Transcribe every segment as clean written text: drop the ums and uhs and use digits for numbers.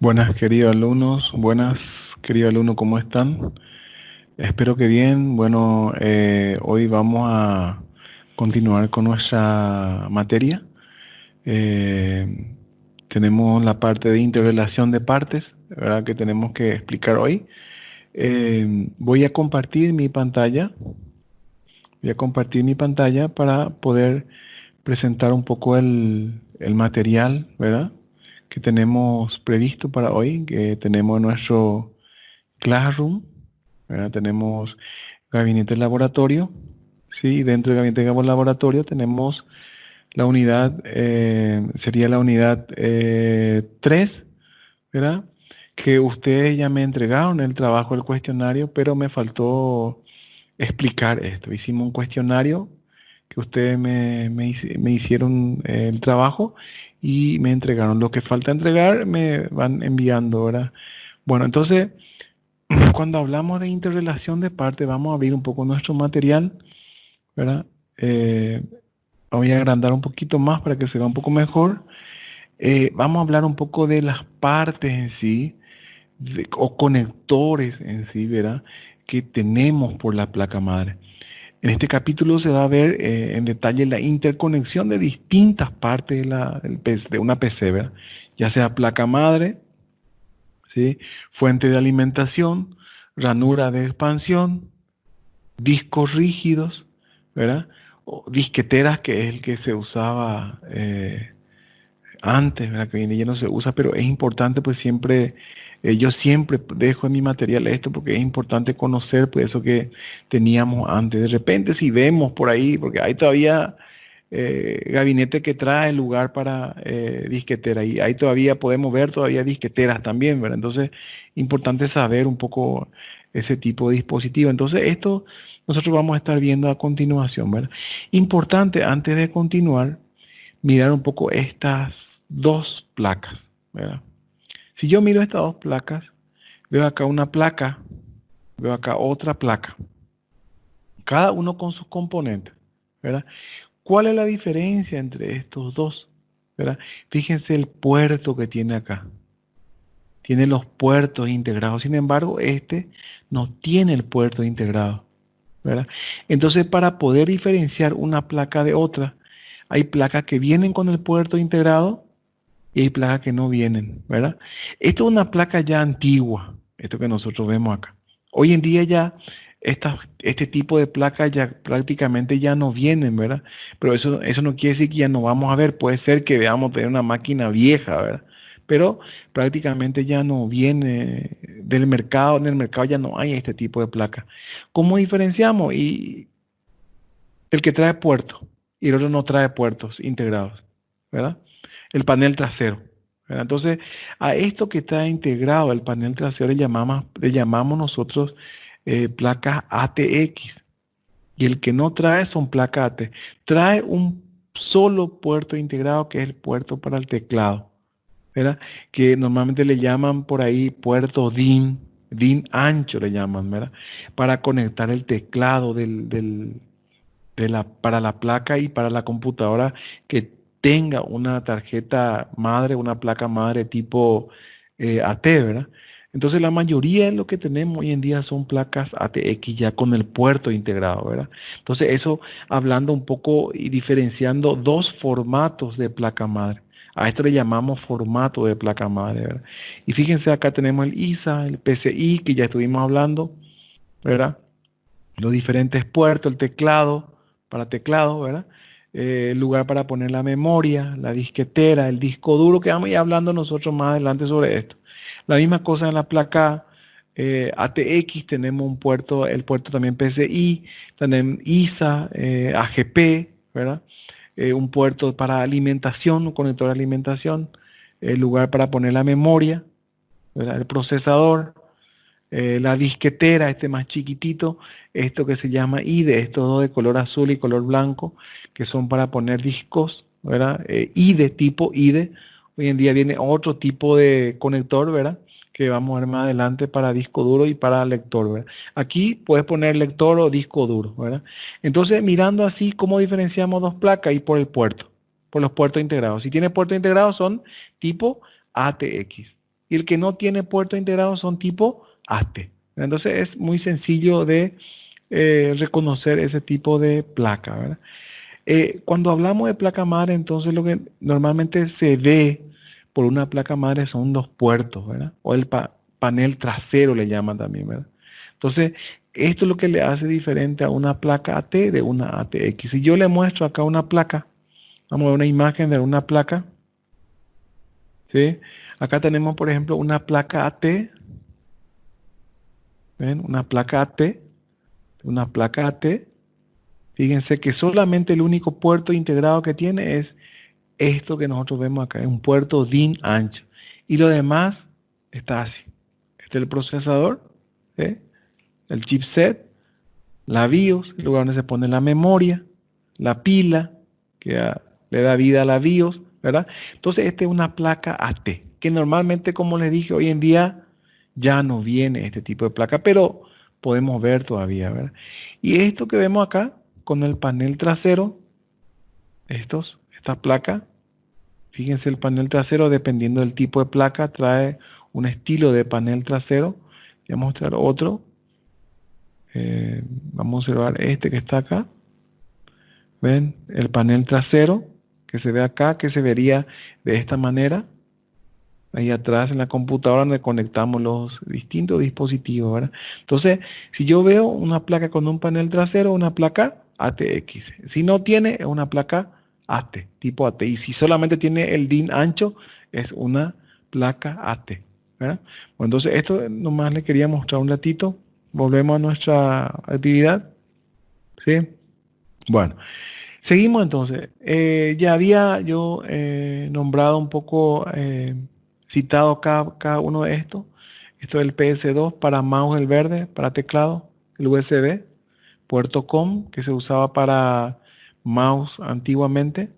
Buenas, queridos alumnos. Buenas, queridos alumnos, ¿cómo están? Espero que bien. Bueno, hoy vamos a continuar con nuestra materia. Eh, Tenemos la parte de interrelación de partes, ¿verdad? Que tenemos que explicar hoy. Voy a compartir mi pantalla. Voy a compartir mi pantalla para poder presentar un poco el material, ¿verdad? Que tenemos previsto para hoy, que tenemos en nuestro Classroom, ¿verdad? Tenemos gabinete laboratorio, ¿sí? Dentro del gabinete laboratorio tenemos la unidad, sería la unidad 3, ¿verdad? Que ustedes ya me entregaron el trabajo del cuestionario, pero me faltó explicar esto. Hicimos un cuestionario que ustedes me hicieron el trabajo y me entregaron. Lo que falta entregar me van enviando, ¿verdad? Bueno, entonces, cuando hablamos de interrelación de partes, vamos a abrir un poco nuestro material, ¿verdad? Eh, Voy a agrandar un poquito más para que se vea un poco mejor. Vamos a hablar un poco de las partes en sí, o conectores en sí, ¿verdad? Que tenemos por la placa madre. En este capítulo se va a ver en detalle la interconexión de distintas partes de una PC, ¿verdad? Ya sea placa madre, ¿sí? Fuente de alimentación, ranura de expansión, discos rígidos, ¿verdad? O disqueteras, que es el que se usaba antes, ¿verdad? Que hoy en día ya no se usa, pero es importante, pues siempre, yo siempre dejo en mi material esto porque es importante conocer, pues eso que teníamos antes. De repente, si vemos por ahí, porque hay todavía gabinete que trae lugar para disquetera, y ahí todavía podemos ver todavía disqueteras también, ¿verdad? Entonces, importante saber un poco ese tipo de dispositivo. Entonces, esto nosotros vamos a estar viendo a continuación, ¿verdad? Importante, antes de continuar, mirar un poco estas dos placas, ¿verdad? Si yo miro estas dos placas, veo acá una placa, veo acá otra placa, cada uno con sus componentes, ¿verdad? ¿Cuál es la diferencia entre estos dos? ¿Verdad? Fíjense el puerto que tiene acá. Tiene los puertos integrados. Sin embargo, este no tiene el puerto integrado, ¿verdad? Entonces, para poder diferenciar una placa de otra, hay placas que vienen con el puerto integrado y hay placas que no vienen, ¿verdad? Esto es una placa ya antigua, esto que nosotros vemos acá. Hoy en día ya este tipo de placas ya prácticamente ya no vienen, ¿verdad? Pero eso no quiere decir que ya no vamos a ver. Puede ser que veamos tener una máquina vieja, ¿verdad? Pero prácticamente ya no viene del mercado, en el mercado ya no hay este tipo de placa. ¿Cómo diferenciamos? Y el que trae puertos y el otro no trae puertos integrados, ¿verdad? El panel trasero, ¿verdad? Entonces, a esto que está integrado el panel trasero le llamamos nosotros placas ATX. Y el que no trae son placas AT. Trae un solo puerto integrado, que es el puerto para el teclado, ¿verdad? Que normalmente le llaman por ahí puerto DIN, DIN ancho le llaman, ¿verdad? Para conectar el teclado para la placa y para la computadora que tenga una tarjeta madre, una placa madre tipo AT, ¿verdad? Entonces la mayoría de lo que tenemos hoy en día son placas ATX ya con el puerto integrado, ¿verdad? Entonces eso hablando un poco y diferenciando dos formatos de placa madre. A esto le llamamos formato de placa madre, ¿verdad? Y fíjense, acá tenemos el ISA, el PCI, que ya estuvimos hablando, ¿verdad? Los diferentes puertos, el teclado, para teclado, ¿verdad? El lugar para poner la memoria, la disquetera, el disco duro, que vamos a ir hablando nosotros más adelante sobre esto. La misma cosa en la placa ATX, tenemos un puerto, el puerto también PCI, también ISA, AGP, ¿verdad? Un puerto para alimentación, un conector de alimentación, el lugar para poner la memoria, ¿verdad? El procesador, la disquetera, este más chiquitito, esto que se llama IDE, estos dos de color azul y color blanco, que son para poner discos, ¿verdad? IDE, tipo IDE. Hoy en día viene otro tipo de conector, ¿verdad? Que vamos a ver más adelante para disco duro y para lector, ¿verdad? Aquí puedes poner lector o disco duro, ¿verdad? Entonces, mirando así, ¿cómo diferenciamos dos placas? Y por el puerto, por los puertos integrados. Si tiene puertos integrados son tipo ATX. y el que no tiene puerto integrado son tipo AT. Entonces es muy sencillo de reconocer ese tipo de placa, ¿verdad? Cuando hablamos de placa madre, entonces lo que normalmente se ve por una placa madre son los puertos, ¿verdad? O el panel trasero le llaman también, ¿verdad? Entonces, esto es lo que le hace diferente a una placa AT de una ATX. Si yo le muestro acá una placa, vamos a ver una imagen de una placa, ¿sí? Acá tenemos, por ejemplo, una placa AT, ¿ven? Una placa AT. Fíjense que solamente el único puerto integrado que tiene es esto que nosotros vemos acá, es un puerto DIN ancho. Y lo demás está así. Este es el procesador, ¿sí? El chipset, la BIOS, el lugar donde se pone la memoria, la pila, que le da vida a la BIOS, ¿verdad? Entonces, esta es una placa AT, que normalmente, como les dije, hoy en día ya no viene este tipo de placa, pero podemos ver todavía, ¿verdad? Y esto que vemos acá, con el panel trasero, esta placa, fíjense el panel trasero, dependiendo del tipo de placa, trae un estilo de panel trasero. Voy a mostrar otro. Vamos a observar este que está acá. ¿Ven? El panel trasero que se ve acá, que se vería de esta manera. Ahí atrás en la computadora donde conectamos los distintos dispositivos, ¿verdad? Entonces, si yo veo una placa con un panel trasero, una placa ATX. Si no tiene, es una placa AT, tipo AT. Y si solamente tiene el DIN ancho, es una placa AT, ¿verdad? Bueno, entonces esto nomás le quería mostrar un ratito. Volvemos a nuestra actividad, ¿sí? Bueno, seguimos entonces. Ya había yo nombrado un poco, citado cada uno de estos. Esto es el PS2 para mouse, el verde, para teclado, el USB, puerto COM, que se usaba para mouse antiguamente,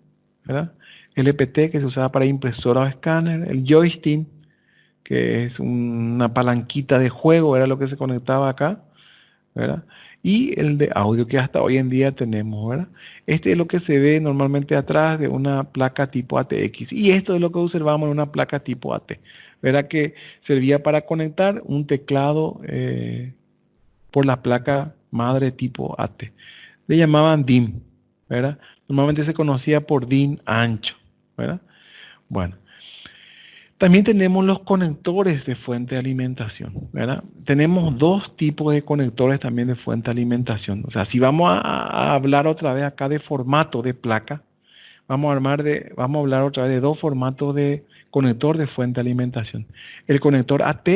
¿verdad? LPT, que se usaba para impresora o escáner, el joystick, que es una palanquita de juego, era lo que se conectaba acá, ¿verdad? Y el de audio que hasta hoy en día tenemos, ¿verdad? Este es lo que se ve normalmente atrás de una placa tipo ATX. Y esto es lo que observamos en una placa tipo AT, ¿verdad? Que servía para conectar un teclado por la placa madre tipo AT. Le llamaban DIN, ¿verdad? Normalmente se conocía por DIN ancho, ¿verdad? Bueno. También tenemos los conectores de fuente de alimentación, ¿verdad? Tenemos dos tipos de conectores también de fuente de alimentación. O sea, si vamos a hablar otra vez acá de formato de placa, vamos a hablar otra vez de dos formatos de conector de fuente de alimentación. El conector AT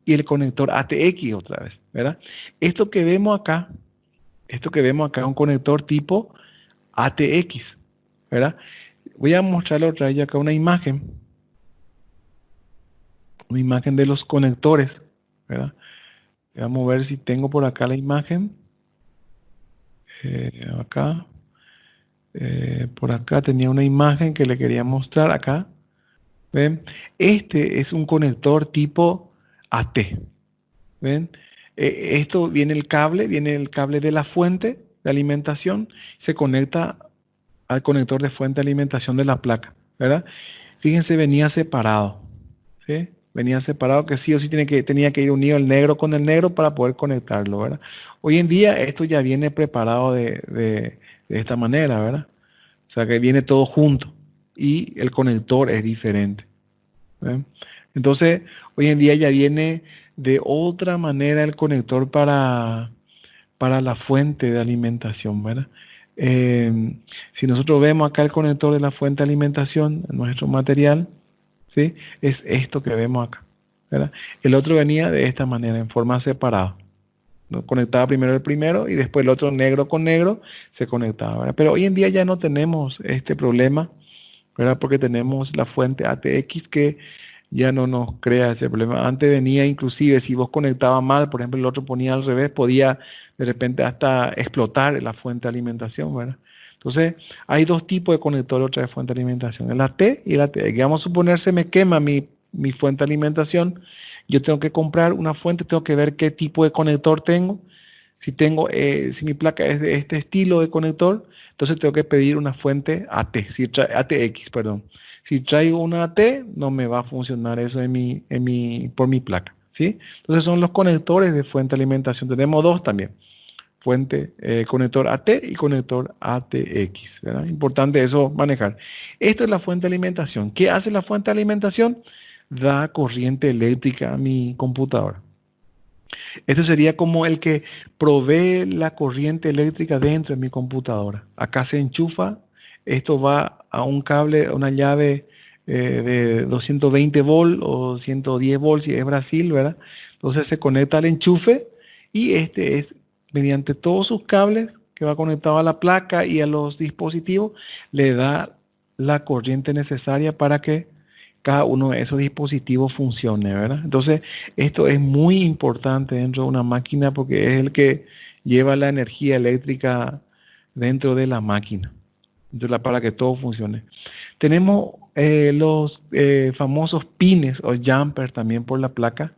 y el conector ATX otra vez, ¿verdad? Esto que vemos acá es un conector tipo ATX, ¿verdad? Voy a mostrarle otra vez acá una imagen de los conectores, ¿verdad? Vamos a ver si tengo por acá la imagen. Acá. Por acá tenía una imagen que le quería mostrar acá. ¿Ven? Este es un conector tipo AT. ¿Ven? Esto viene el cable de la fuente de alimentación, se conecta al conector de fuente de alimentación de la placa, ¿verdad? Fíjense, venía separado, ¿sí? Venía separado que sí o sí tenía que ir unido el negro con el negro para poder conectarlo, ¿verdad? Hoy en día esto ya viene preparado de esta manera, ¿verdad? O sea que viene todo junto y el conector es diferente. ¿Ven? Entonces, hoy en día ya viene de otra manera el conector para la fuente de alimentación, ¿verdad? Si nosotros vemos acá el conector de la fuente de alimentación, nuestro material, ¿sí? Es esto que vemos acá, ¿verdad? El otro venía de esta manera, en forma separada, ¿no? Conectaba primero el primero y después el otro negro con negro se conectaba, ¿verdad? Pero hoy en día ya no tenemos este problema, ¿verdad? Porque tenemos la fuente ATX que ya no nos crea ese problema. Antes venía inclusive, si vos conectabas mal, por ejemplo, el otro ponía al revés, podía de repente hasta explotar la fuente de alimentación, ¿verdad? Entonces, hay dos tipos de conectores otra de fuente de alimentación, el AT y el ATX. Vamos a suponer se me quema mi fuente de alimentación, yo tengo que comprar una fuente, tengo que ver qué tipo de conector tengo. Si mi placa es de este estilo de conector, entonces tengo que pedir una fuente AT, si ATX, perdón. Si traigo una AT, no me va a funcionar eso por mi placa, ¿sí? Entonces son los conectores de fuente de alimentación. Tenemos dos también. Conector AT y conector ATX, ¿verdad? Importante eso manejar. Esto es la fuente de alimentación. ¿Qué hace la fuente de alimentación? Da corriente eléctrica a mi computadora. Este sería como el que provee la corriente eléctrica dentro de mi computadora. Acá se enchufa, esto va a un cable, a una llave de 220 volts o 110 volts si es Brasil, ¿verdad? Entonces se conecta al enchufe y este es mediante todos sus cables que va conectado a la placa y a los dispositivos, le da la corriente necesaria para que cada uno de esos dispositivos funcione, ¿verdad? Entonces, esto es muy importante dentro de una máquina porque es el que lleva la energía eléctrica dentro de la máquina, para que todo funcione. Tenemos los famosos pines o jumpers también por la placa.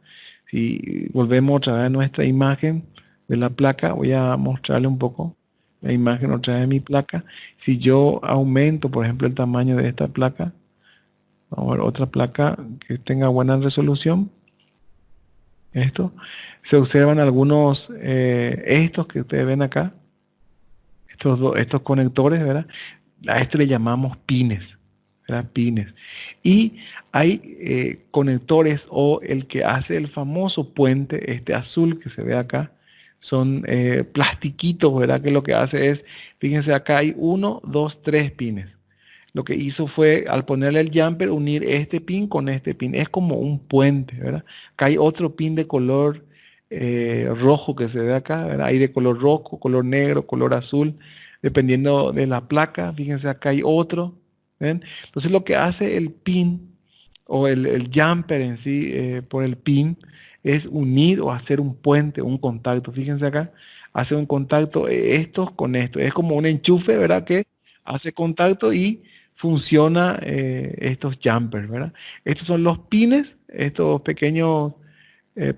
Si volvemos otra vez a nuestra imagen de la placa, voy a mostrarle un poco la imagen otra vez de mi placa. Si yo aumento, por ejemplo, el tamaño de esta placa, vamos a ver otra placa que tenga buena resolución. Esto. Se observan algunos, estos que ustedes ven acá, estos conectores, ¿verdad? A esto le llamamos pines, ¿verdad? Pines. Y hay conectores o el que hace el famoso puente, este azul que se ve acá, son plastiquitos, ¿verdad? Que lo que hace es, fíjense acá hay 1, 2, 3 pines. Lo que hizo fue, al ponerle el jumper, unir este pin con este pin. Es como un puente, ¿verdad? Acá hay otro pin de color rojo que se ve acá, ¿verdad? Hay de color rojo, color negro, color azul, dependiendo de la placa. Fíjense, acá hay otro, ¿ven? Entonces lo que hace el pin o el jumper en sí por el pin es unir o hacer un puente, un contacto. Fíjense acá, hace un contacto estos con esto. Es como un enchufe, ¿verdad? Que hace contacto y funciona estos jumpers, ¿verdad? Estos son los pines, estos pequeños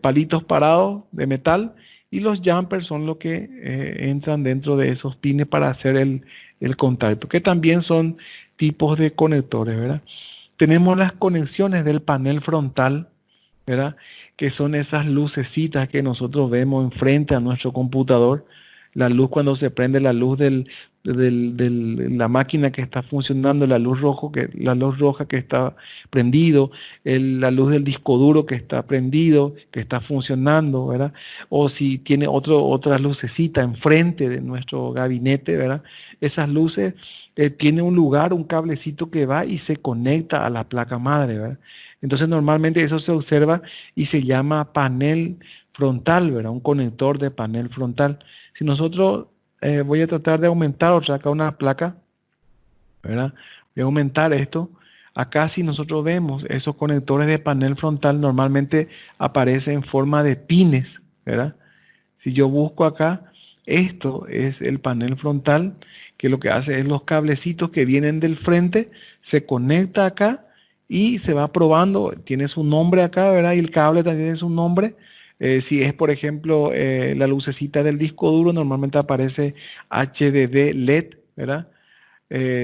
palitos parados de metal, y los jumpers son los que entran dentro de esos pines para hacer el contacto, que también son tipos de conectores, ¿verdad? Tenemos las conexiones del panel frontal, ¿verdad? Que son esas lucecitas que nosotros vemos enfrente a nuestro computador. La luz cuando se prende, la luz la máquina que está funcionando, la luz roja que está prendido, la luz del disco duro que está prendido, que está funcionando, ¿verdad? O si tiene otra lucecita enfrente de nuestro gabinete, ¿verdad? Esas luces tienen un lugar, un cablecito que va y se conecta a la placa madre, ¿verdad? Entonces normalmente eso se observa y se llama panel frontal, ¿verdad? Un conector de panel frontal. Si nosotros, voy a tratar de aumentar otra acá una placa, ¿verdad? Voy a aumentar esto. Acá si nosotros vemos esos conectores de panel frontal normalmente aparecen en forma de pines, ¿verdad? Si yo busco acá, esto es el panel frontal, que lo que hace es los cablecitos que vienen del frente, se conecta acá y se va probando, tiene su nombre acá, ¿verdad? Y el cable también tiene su nombre. Si es, por ejemplo, la lucecita del disco duro, normalmente aparece HDD LED, ¿verdad?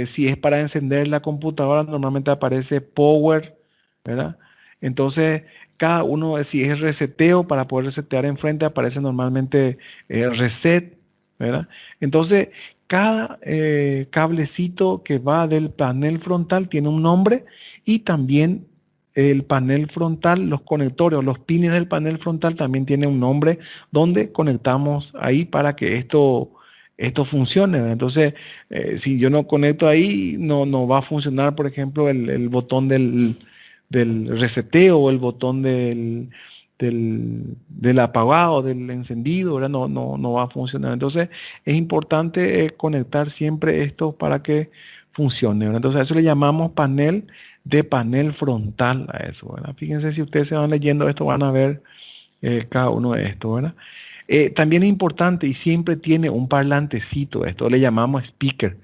Si es para encender la computadora, normalmente aparece Power, ¿verdad? Entonces, cada uno, si es reseteo, para poder resetear enfrente, aparece normalmente Reset, ¿verdad? Entonces, cada cablecito que va del panel frontal tiene un nombre y también el panel frontal, los conectores o los pines del panel frontal también tienen un nombre donde conectamos ahí para que esto funcione, ¿verdad? Entonces, si yo no conecto ahí, no va a funcionar, por ejemplo, el botón del reseteo o el botón del apagado, del encendido, ¿verdad? No va a funcionar. Entonces, es importante conectar siempre esto para que funcione, ¿verdad? Entonces, a eso le llamamos panel frontal a eso, ¿verdad? Fíjense, si ustedes se van leyendo esto, van a ver cada uno de estos, ¿verdad? También es importante y siempre tiene un parlantecito, esto le llamamos speaker.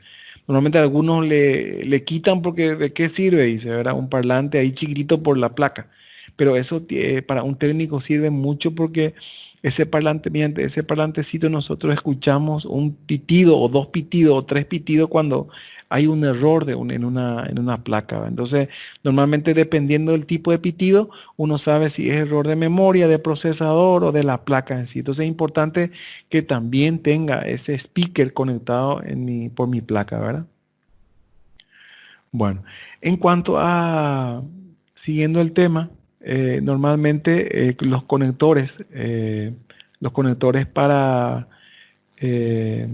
Normalmente algunos le quitan porque ¿de qué sirve? Dice, ¿verdad? Un parlante ahí chiquitito por la placa. Pero eso para un técnico sirve mucho porque ese parlante, mediante ese parlantecito nosotros escuchamos un pitido o dos pitidos o tres pitidos cuando hay un error en una placa, ¿va? Entonces, normalmente dependiendo del tipo de pitido, uno sabe si es error de memoria, de procesador o de la placa en sí. Entonces es importante que también tenga ese speaker conectado por mi placa, ¿verdad? Bueno, en cuanto a, siguiendo el tema, normalmente los conectores para eh,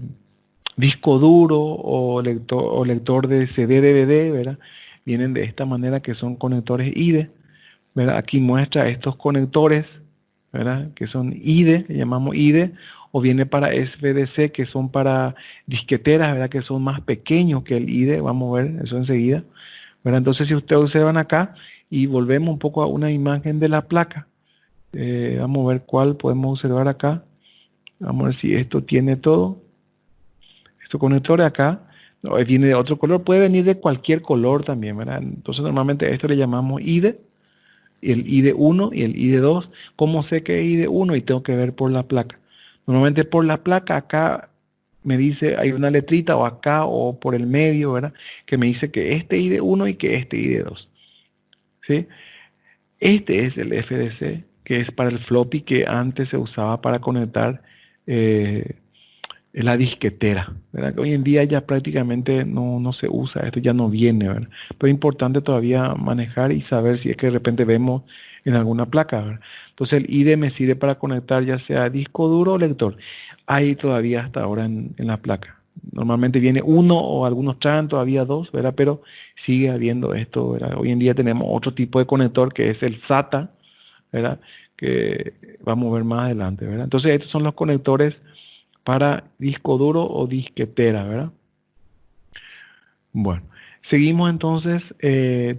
disco duro o lector de CD, DVD, ¿verdad? Vienen de esta manera que son conectores IDE, ¿verdad? Aquí muestra estos conectores, ¿verdad? Que son IDE, le llamamos IDE, o viene para SVDC, que son para disqueteras, ¿verdad? Que son más pequeños que el IDE, vamos a ver eso enseguida, ¿verdad? Entonces, si ustedes observan acá y volvemos un poco a una imagen de la placa, vamos a ver cuál podemos observar acá. Vamos a ver si esto tiene todo. Estos conectores acá, no, viene de otro color, puede venir de cualquier color también, ¿verdad? Entonces, normalmente a esto le llamamos IDE, el ID1 y el ID2. ¿Cómo sé que es ID1? Y tengo que ver por la placa. Normalmente por la placa acá me dice, hay una letrita o acá o por el medio, ¿verdad? Que me dice que este ID1 y que este ID2. ¿Sí? Este es el FDC, que es para el floppy que antes se usaba para conectar eh, la disquetera, ¿verdad? Que hoy en día ya prácticamente no se usa, esto ya no viene, ¿verdad? Pero es importante todavía manejar y saber si es que de repente vemos en alguna placa, ¿verdad? Entonces el IDE me sirve para conectar ya sea disco duro o lector. Hay todavía hasta ahora en la placa. Normalmente viene uno o algunos traen todavía dos, ¿verdad? Pero sigue habiendo esto, ¿verdad? Hoy en día tenemos otro tipo de conector que es el SATA, ¿verdad? Que vamos a ver más adelante, ¿verdad? Entonces estos son los conectores para disco duro o disquetera, ¿verdad? Bueno, seguimos entonces,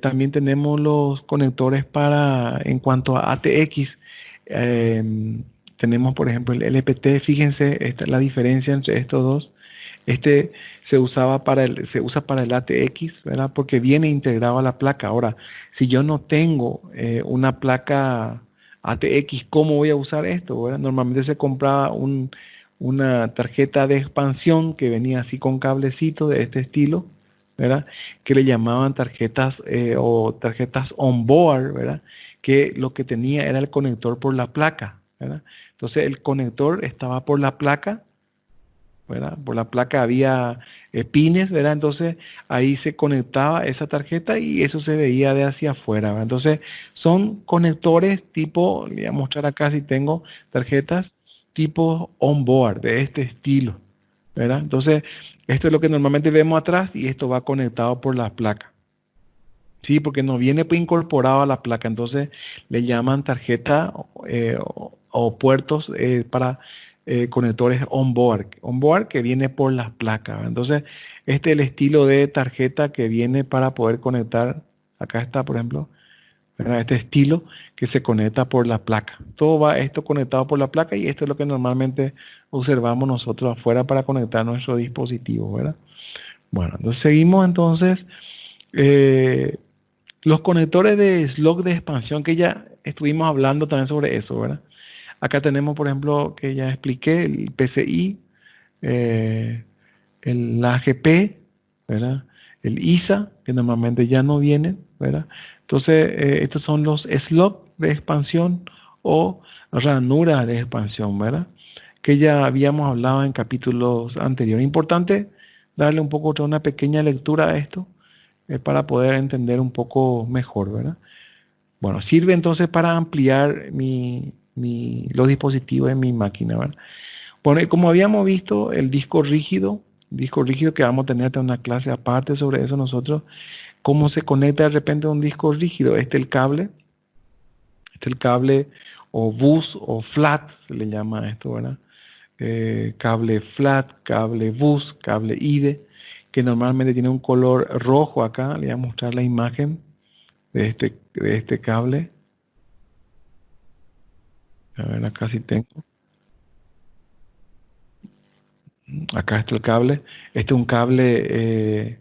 también tenemos los conectores para, en cuanto a ATX, tenemos por ejemplo el LPT, fíjense, esta es la diferencia entre estos dos. Este se usa para el ATX, ¿verdad? Porque viene integrado a la placa. Ahora, si yo no tengo una placa ATX, ¿cómo voy a usar esto, verdad? Normalmente se compraba una tarjeta de expansión que venía así con cablecito de este estilo, ¿verdad? Que le llamaban tarjetas o tarjetas on board, ¿verdad? Que lo que tenía era el conector por la placa, ¿verdad? Entonces el conector estaba por la placa, ¿verdad? Por la placa había pines, ¿verdad? Entonces ahí se conectaba esa tarjeta y eso se veía de hacia afuera, ¿verdad? Entonces son conectores tipo, le voy a mostrar acá si tengo tarjetas tipo on-board de este estilo, ¿verdad? Entonces esto es lo que normalmente vemos atrás y esto va conectado por la placa. Sí, porque no viene pues, incorporado a la placa, entonces le llaman tarjeta o puertos para conectores on-board. On-board que viene por las placas. Entonces, este es el estilo de tarjeta que viene para poder conectar. Acá está, por ejemplo, ¿verdad? Este estilo que se conecta por la placa. Todo va esto conectado por la placa y esto es lo que normalmente observamos nosotros afuera para conectar nuestro dispositivo, ¿verdad? Bueno, entonces seguimos entonces. eh, los conectores de slot de expansión que ya estuvimos hablando también sobre eso, ¿verdad? Acá tenemos, por ejemplo, que ya expliqué, el PCI, eh, el AGP, ¿verdad? El ISA, que normalmente ya no vienen, ¿verdad? Entonces, estos son los slots de expansión o ranuras de expansión, ¿verdad? Que ya habíamos hablado en capítulos anteriores. Importante darle un poco una pequeña lectura a esto para poder entender un poco mejor, ¿verdad? Bueno, sirve entonces para ampliar los dispositivos en mi máquina, ¿verdad? Bueno, y como habíamos visto, el disco rígido que vamos a tener hasta una clase aparte sobre eso nosotros, cómo se conecta de repente a un disco rígido. Este es el cable o bus o flat, se le llama a esto, ¿verdad? Cable flat, cable bus, cable IDE, que normalmente tiene un color rojo acá. Le voy a mostrar la imagen de este cable. A ver, acá sí tengo. Acá está el cable. Este es un cable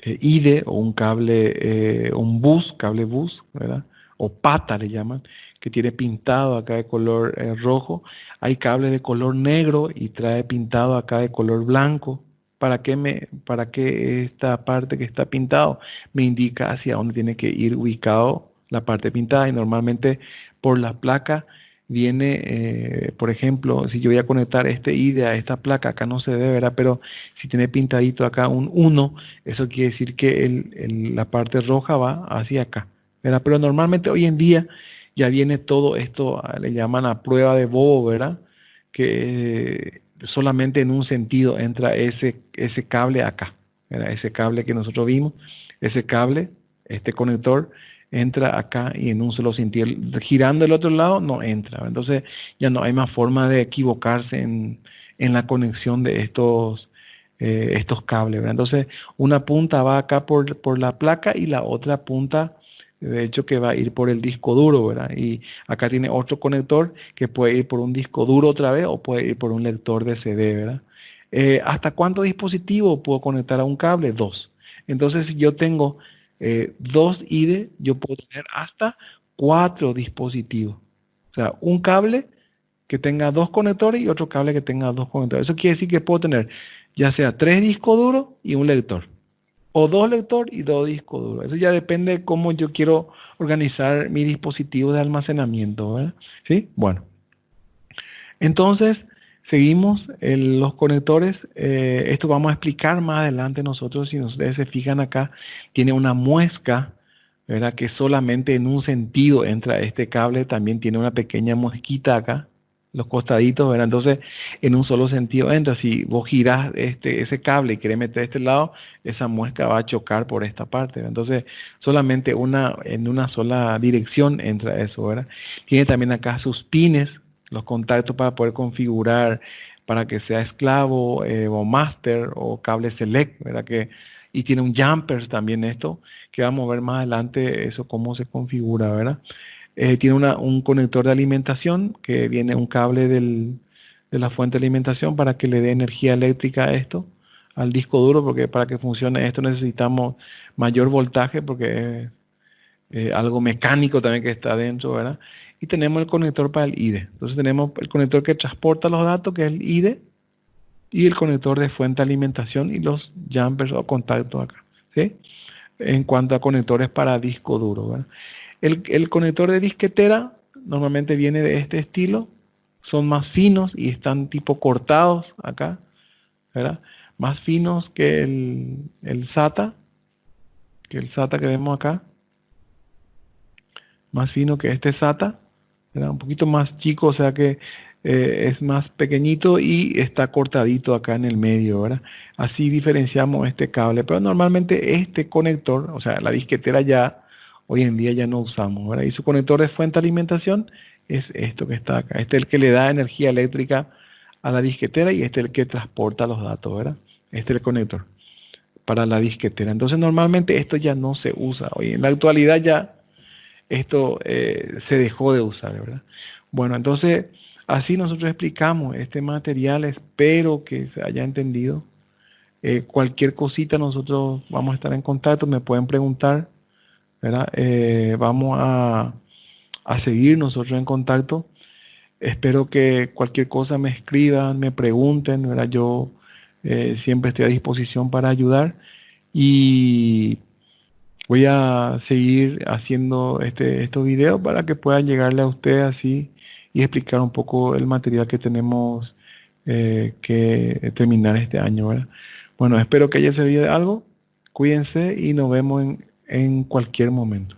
IDE o un cable, un bus, cable bus, ¿verdad? o pata le llaman, que tiene pintado acá de color rojo. Hay cables de color negro y trae pintado acá de color blanco. Para qué esta parte que está pintado? Me indica hacia dónde tiene que ir ubicado la parte pintada y normalmente por la placa viene, por ejemplo, si yo voy a conectar este IDE a esta placa, acá no se ve, ¿verdad? Pero si tiene pintadito acá un 1, eso quiere decir que la parte roja va hacia acá, ¿verdad? Pero normalmente hoy en día ya viene todo esto, le llaman a prueba de bobo, ¿verdad? Que solamente en un sentido entra ese cable acá, ¿verdad? Ese cable que nosotros vimos, ese cable, este conector entra acá y en un solo sentido. Girando el otro lado no entra. Entonces ya no hay más forma de equivocarse en la conexión de estos cables, ¿verdad? Entonces una punta va acá por la placa y la otra punta, de hecho, que va a ir por el disco duro, ¿verdad? Y acá tiene otro conector que puede ir por un disco duro otra vez o puede ir por un lector de CD, ¿verdad? ¿Hasta cuántos dispositivos puedo conectar a un cable? Dos. Entonces, si yo tengo dos IDE, yo puedo tener hasta cuatro dispositivos. O sea, un cable que tenga dos conectores y otro cable que tenga dos conectores. Eso quiere decir que puedo tener ya sea tres discos duros y un lector. O dos lectores y dos discos duros. Eso ya depende de cómo yo quiero organizar mi dispositivo de almacenamiento, ¿verdad? ¿Sí? Bueno. Entonces, seguimos los conectores. Esto vamos a explicar más adelante nosotros. Si ustedes se fijan acá, tiene una muesca, ¿verdad? Que solamente en un sentido entra este cable. También tiene una pequeña muesquita acá, los costaditos, ¿verdad? Entonces, en un solo sentido entra. Si vos girás ese cable y querés meter este lado, esa muesca va a chocar por esta parte, ¿verdad? Entonces, solamente en una sola dirección entra eso, ¿verdad? Tiene también acá sus pines, los contactos para poder configurar para que sea esclavo o master o cable select, ¿verdad? Y tiene un jumper también esto, que vamos a ver más adelante eso cómo se configura, ¿verdad? Tiene un conector de alimentación que viene un cable de la fuente de alimentación para que le dé energía eléctrica a esto, al disco duro, porque para que funcione esto necesitamos mayor voltaje porque es algo mecánico también que está dentro, ¿verdad? Y tenemos el conector para el IDE. Entonces tenemos el conector que transporta los datos, que es el IDE, y el conector de fuente de alimentación y los jumpers o contactos acá, ¿sí? En cuanto a conectores para disco duro, ¿verdad? El conector de disquetera normalmente viene de este estilo, son más finos y están tipo cortados acá, ¿verdad? Más finos que el SATA, que vemos acá, más fino que este SATA, ¿verdad? Un poquito más chico, o sea que es más pequeñito y está cortadito acá en el medio, ¿verdad? Así diferenciamos este cable, pero normalmente este conector, o sea, la disquetera ya hoy en día ya no usamos, ¿verdad? Y su conector de fuente de alimentación es esto que está acá. Este es el que le da energía eléctrica a la disquetera y este es el que transporta los datos, ¿verdad? Este es el conector para la disquetera. Entonces normalmente esto ya no se usa. Hoy en la actualidad ya esto se dejó de usar, ¿verdad? Bueno, entonces así nosotros explicamos este material, espero que se haya entendido. Cualquier cosita nosotros vamos a estar en contacto, me pueden preguntar, ¿verdad? Vamos a seguir nosotros en contacto. Espero que cualquier cosa me escriban, me pregunten, ¿verdad? Yo siempre estoy a disposición para ayudar y voy a seguir haciendo estos videos para que puedan llegarle a usted así y explicar un poco el material que tenemos que terminar este año, ¿verdad? Bueno, espero que haya servido de algo. Cuídense y nos vemos en cualquier momento.